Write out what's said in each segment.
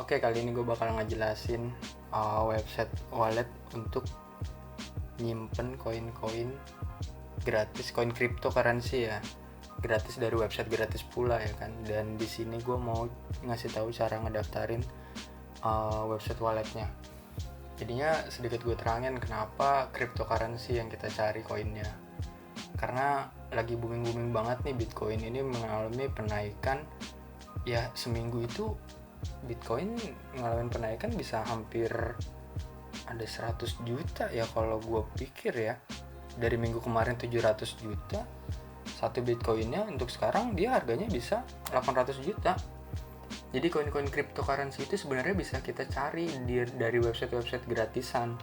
Oke, kali ini gue bakal ngejelasin website wallet untuk nyimpen koin-koin gratis, koin cryptocurrency ya, gratis dari website gratis pula ya kan. Dan di sini gue mau ngasih tahu cara ngedaftarin website walletnya. Jadinya sedikit gue terangin kenapa cryptocurrency yang kita cari koinnya. Karena lagi booming banget nih Bitcoin ini mengalami penaikan ya, seminggu itu Bitcoin ngalamin penaikan bisa hampir ada 100 juta ya kalau gue pikir ya. Dari minggu kemarin 700 juta satu Bitcoinnya, untuk sekarang dia harganya bisa 800 juta. Jadi koin-koin cryptocurrency itu sebenarnya bisa kita cari dari website-website gratisan.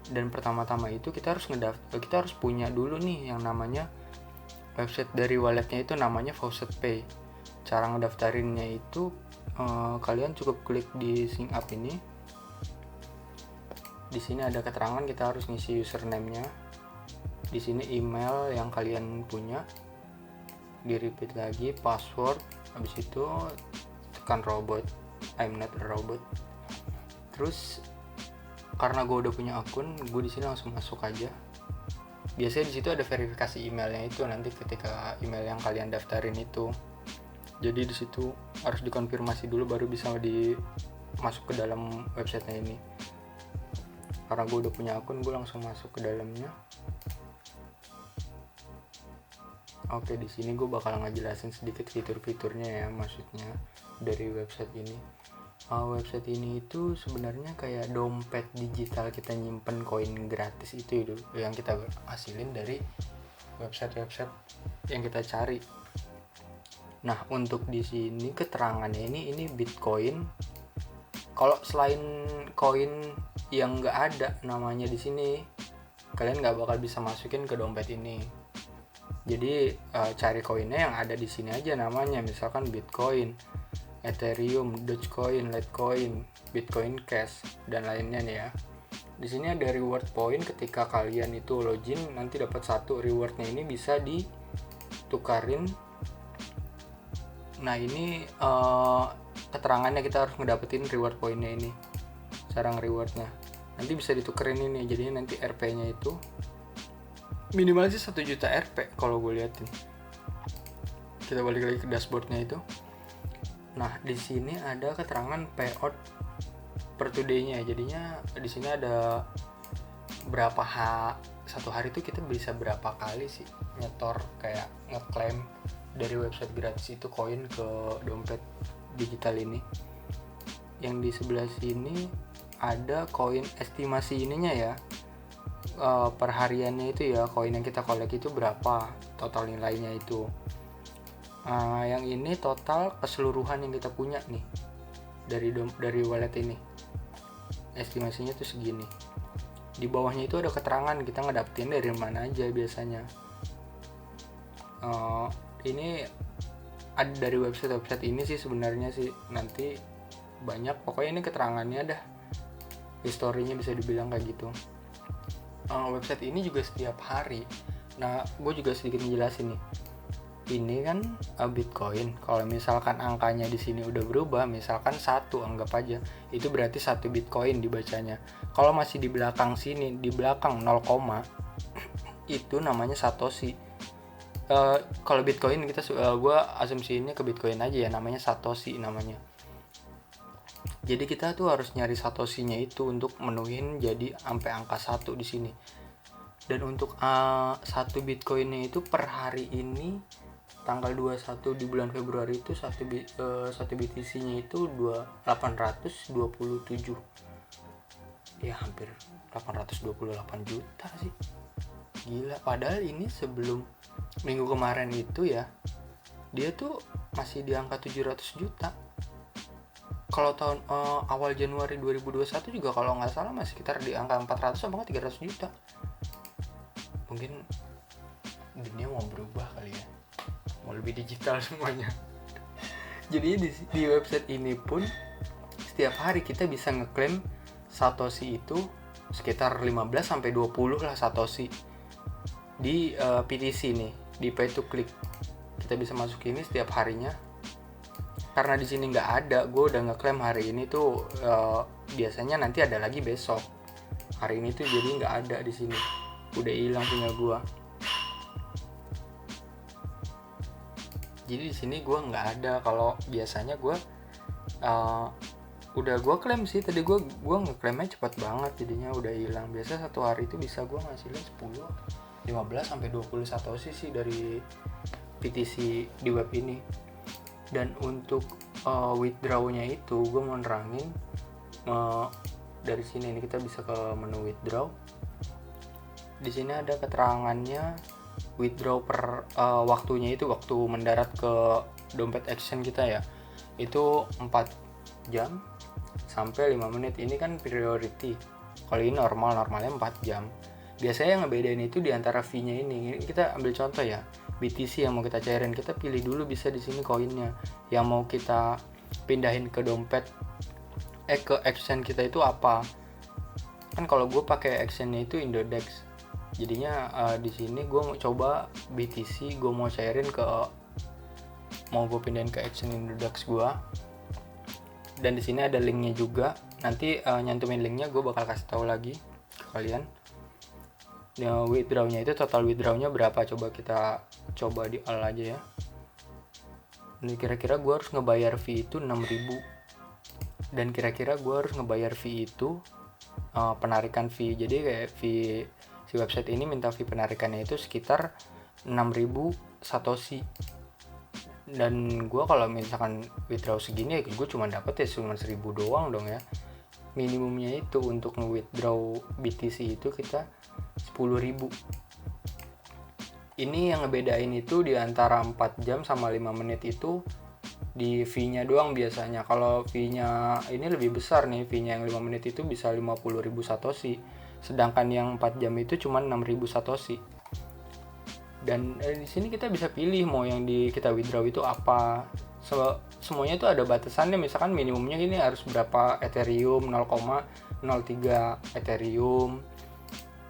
Dan pertama-tama itu kita harus punya dulu nih yang namanya website dari walletnya, itu namanya Faucet Pay. Cara ngedaftarinnya itu kalian cukup klik di sign up ini. Di sini ada keterangan kita harus ngisi username-nya. Di sini email yang kalian punya. Di repeat lagi password. Habis itu tekan robot. I'm not a robot. Terus karena gue udah punya akun, gue di sini langsung masuk aja. Biasanya di situ ada verifikasi emailnya itu nanti ketika email yang kalian daftarin itu. Jadi di situ harus dikonfirmasi dulu baru bisa masuk ke dalam websitenya ini. Karena gue udah punya akun, gue langsung masuk ke dalamnya. Oke, di sini gue bakal ngejelasin sedikit fitur-fiturnya ya, maksudnya dari website ini. Website ini itu sebenarnya kayak dompet digital, kita nyimpen koin gratis itu yang kita hasilin dari website-website yang kita cari. Nah, untuk di sini keterangannya ini Bitcoin. Kalau selain koin yang nggak ada namanya di sini, kalian nggak bakal bisa masukin ke dompet ini. Jadi cari koinnya yang ada di sini aja namanya, misalkan Bitcoin, Ethereum, Dogecoin, Litecoin, Bitcoin Cash dan lainnya nih ya. Di sini ada reward point, ketika kalian itu login nanti dapat satu rewardnya, ini bisa ditukarin. Nah, ini keterangannya kita harus ngedapetin reward pointnya ini, cara nge-rewardnya. Nanti bisa ditukerin ini, jadinya nanti RP-nya itu minimal sih 1 juta RP kalau gue liatin. Kita balik lagi ke dashboardnya itu. Nah, di sini ada keterangan payout per today-nya. Jadinya di sini ada berapa satu hari itu kita bisa berapa kali sih nyetor, kayak ngeklaim dari website gratis itu koin ke dompet digital ini. Yang di sebelah sini ada koin estimasi ininya ya, per hariannya itu ya, koin yang kita collect itu berapa total nilainya itu. Yang ini total keseluruhan yang kita punya nih dari wallet ini, estimasinya tuh segini. Di bawahnya itu ada keterangan kita ngedapetin dari mana aja biasanya. Ini ada dari website ini sih sebenarnya sih, nanti banyak, pokoknya ini keterangannya dah, historinya bisa dibilang kayak gitu. Website ini juga setiap hari. Nah, gue juga sedikit menjelasin nih. Ini kan Bitcoin. Kalau misalkan angkanya di sini udah berubah, misalkan 1 anggap aja, itu berarti 1 Bitcoin dibacanya. Kalau masih di belakang sini, di belakang 0, itu namanya Satoshi. Kalau Bitcoin gue asumsiinnya ke Bitcoin aja ya, namanya Satoshi namanya. Jadi kita tuh harus nyari Satoshi-nya itu untuk menuhin jadi sampai angka 1 di sini. Dan untuk 1 Bitcoin-nya itu per hari ini tanggal 21 di bulan Februari itu 1 BTC-nya itu 827. Ya hampir 828 juta sih. Gila, padahal ini sebelum minggu kemarin itu ya, dia tuh masih di angka 700 juta. Kalau tahun awal Januari 2021 juga kalau nggak salah masih sekitar di angka 400 sampai 300 juta. Mungkin dunia mau berubah kali ya, mau lebih digital semuanya. Jadi di website ini pun setiap hari kita bisa ngeklaim Satoshi itu sekitar 15 sampai 20 lah Satoshi di PTC nih, di pay to click. Kita bisa masuk ini setiap harinya. karena di sini nggak ada, gue udah ngeklaim hari ini tuh, biasanya nanti ada lagi besok. Hari ini tuh jadi nggak ada di sini, udah hilang punya gue. Jadi di sini gue nggak ada. Kalau biasanya gue udah gue klaim sih tadi, gue ngeklaimnya cepat banget, jadinya udah hilang. Biasa satu hari itu bisa gue ngasilin 10, 15 sampai 20 satoshi sih dari PTC di web ini. Dan untuk withdraw-nya itu gue mau nerangin dari sini. Ini kita bisa ke menu withdraw. Di sini ada keterangannya withdraw per waktunya, itu waktu mendarat ke dompet action kita ya, itu 4 jam sampai 5 menit. Ini kan priority, kalau ini normalnya 4 jam. Biasanya yang ngebedain itu di antara fee-nya ini. Kita ambil contoh ya, BTC yang mau kita cairin, kita pilih dulu bisa di sini koinnya yang mau kita pindahin ke dompet ke action kita itu apa. Kan kalau gue pakai actionnya itu Indodex, jadinya di sini gue mau coba BTC, gue mau cairin mau gue pindahin ke action Indodex gue. Dan di sini ada linknya juga, nanti nyantumin linknya gue bakal kasih tahu lagi ke kalian. Withdrawnya itu total withdrawnya berapa, coba kita coba di all aja ya. Ini kira-kira gue harus ngebayar fee itu 6.000, dan kira-kira gue harus ngebayar fee itu penarikan fee. Jadi kayak fee si website ini minta fee penarikannya itu sekitar 6.000 satoshi. Dan gue kalau misalkan withdraw segini ya gue cuma dapet ya cuma 1.000 doang dong ya. Minimumnya itu untuk nge-withdraw BTC itu kita 10.000. Ini yang ngebedain itu di antara 4 jam sama 5 menit itu di fee-nya doang biasanya. Kalau fee-nya ini lebih besar nih, fee-nya yang 5 menit itu bisa 50.000 satoshi. Sedangkan yang 4 jam itu cuma 6.000 satoshi. Dan di sini kita bisa pilih mau yang kita withdraw itu apa. Semuanya itu ada batasannya, misalkan minimumnya gini harus berapa Ethereum, 0,03 Ethereum.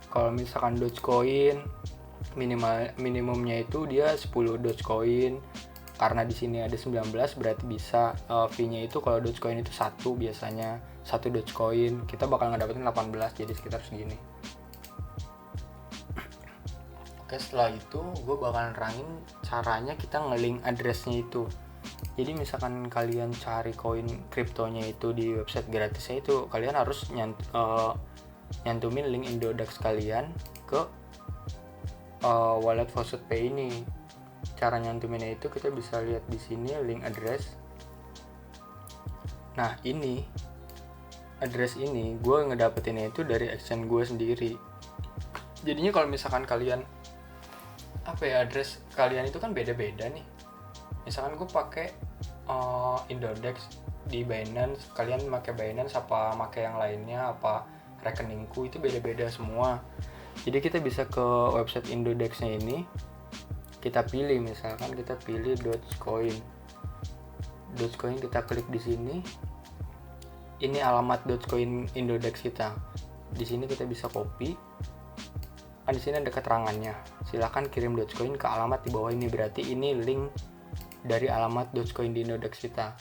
Kalau misalkan Dogecoin minimumnya itu dia 10 Dogecoin. Karena di sini ada 19 berarti bisa fee-nya itu kalau Dogecoin itu 1 biasanya 1 Dogecoin kita bakal ngedapetin 18, jadi sekitar segini. Oke, setelah itu gue bakal nerangin caranya kita nge-link address-nya itu. Jadi misalkan kalian cari koin kriptonya itu di website gratisnya itu, kalian harus nyantumin link Indodex kalian ke wallet Faucet Pay ini. Cara nyantuminnya itu kita bisa lihat di sini link address. Nah, ini address ini gue ngedapetinnya itu dari exchange gue sendiri. Jadinya kalau misalkan kalian address kalian itu kan beda-beda nih. Misalkan gue pakai Indodex di Binance, kalian pakai Binance apa pakai yang lainnya, apa rekeningku, itu beda-beda semua. Jadi kita bisa ke website Indodexnya ini, kita pilih, misalkan kita pilih Dogecoin, kita klik di sini. Ini alamat Dogecoin Indodex kita. Di sini kita bisa copy. Kan di sini ada keterangannya. Silakan kirim Dogecoin ke alamat di bawah ini. Berarti ini link dari alamat Dogecoin di Indodex kita.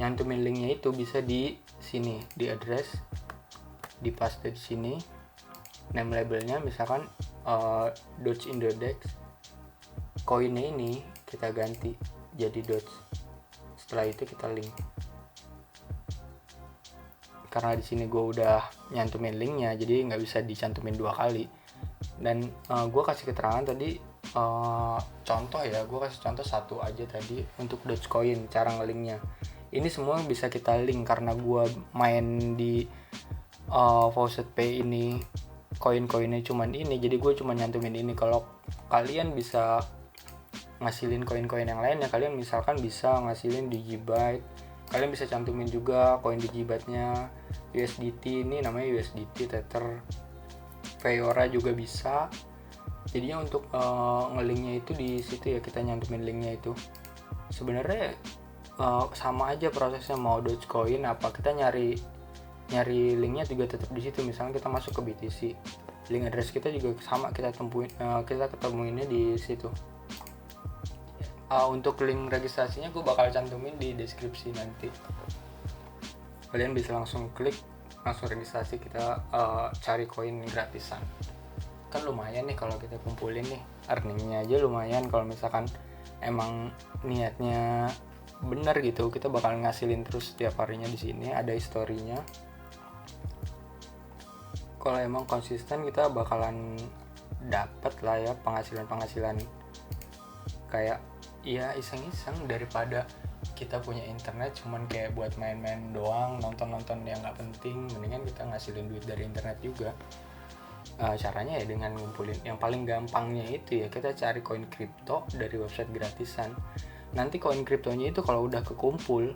Nyantumin linknya itu bisa di sini, di address, di paste di sini. Name labelnya misalkan Doge Indodex. Koinnya ini kita ganti jadi Doge. Setelah itu kita link. Karena di sini gue udah nyantumin linknya, jadi nggak bisa dicantumin 2 kali. Dan gue kasih keterangan tadi contoh ya, gue kasih contoh 1 aja tadi untuk Dogecoin cara ngelinknya. Ini semua bisa kita link karena gue main di Faucet Pay ini, koin-koinnya cuman ini, jadi gue cuma nyantumin ini. Kalau kalian bisa ngasilin koin-koin yang lain ya, kalian misalkan bisa ngasilin Digibyte, kalian bisa cantumin juga koin Digibyte-nya. USDT ini namanya USDT, Tether, Fiora juga bisa. Jadinya untuk ngelinknya itu di situ ya, kita nyantumin linknya itu. Sebenarnya sama aja prosesnya, mau Dogecoin apa, kita nyari linknya juga tetap di situ. Misalnya kita masuk ke BTC, link address kita juga sama, kita ketemuinnya di situ. Untuk link registrasinya gue bakal cantumin di deskripsi nanti. Kalian bisa langsung klik, langsung registrasi, kita cari koin gratisan. Kan lumayan nih kalau kita kumpulin nih, earningnya aja lumayan. Kalau misalkan emang niatnya bener gitu, kita bakal ngasilin terus setiap harinya. Di sini ada historinya. Kalau emang konsisten, kita bakalan dapat lah ya penghasilan kayak ya iseng-iseng, daripada kita punya internet cuman kayak buat main-main doang, nonton-nonton yang nggak penting. Mendingan kita ngasilin duit dari internet juga. Caranya ya dengan ngumpulin, yang paling gampangnya itu ya kita cari koin kripto dari website gratisan. Nanti koin kriptonya itu kalau udah kekumpul,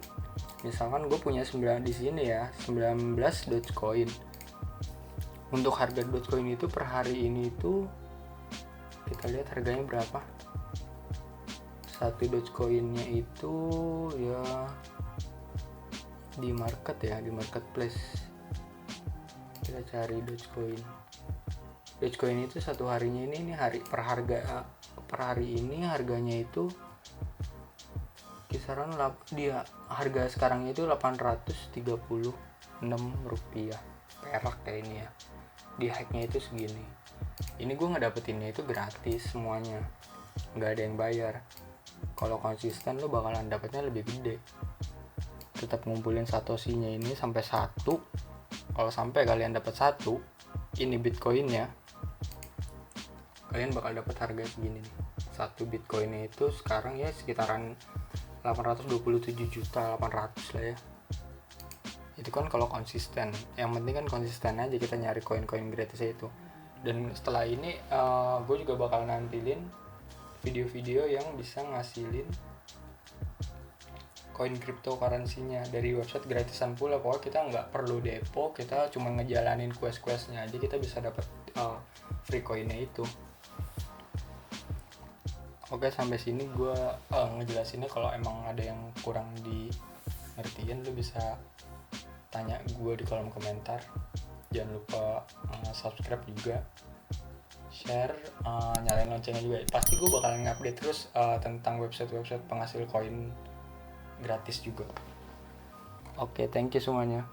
misalkan gue punya 9 di sini ya, 19 Dogecoin. Untuk harga Dogecoin itu per hari ini itu kita lihat harganya berapa. Satu Dogecoinnya itu ya di market ya, di marketplace. Kita cari Dogecoin. Dogecoin itu satu harinya ini hari per hari ini harganya itu kisaran dia harga sekarang itu 836 rupiah perak kayak ini ya. Di hacknya itu segini. Ini gue ngedapetinnya itu gratis semuanya, nggak ada yang bayar. Kalau konsisten lo bakalan dapatnya lebih gede. Tetap ngumpulin satosinya ini sampai 1. Kalau sampai kalian dapat 1 ini bitcoinnya, kalian bakal dapat harga segini nih. 1 bitcoinnya itu sekarang ya sekitaran 827.800.000 lah ya. Itu kan kalau konsisten. Yang penting kan konsisten aja kita nyari koin-koin gratis itu. Dan setelah ini gue juga bakal nampilin video-video yang bisa ngasilin koin cryptocurrency-nya dari website gratisan pula. Pokoknya kita nggak perlu depo, kita cuma ngejalanin quest-questnya aja, kita bisa dapat free coinnya itu. Oke, sampai sini gue ngejelasinnya. Kalau emang ada yang kurang di ngertiin, lu bisa tanya gue di kolom komentar. Jangan lupa subscribe juga, share, nyalain loncengnya juga. Pasti gue bakalan ngupdate terus tentang website-website penghasil koin gratis juga. Oke, thank you semuanya.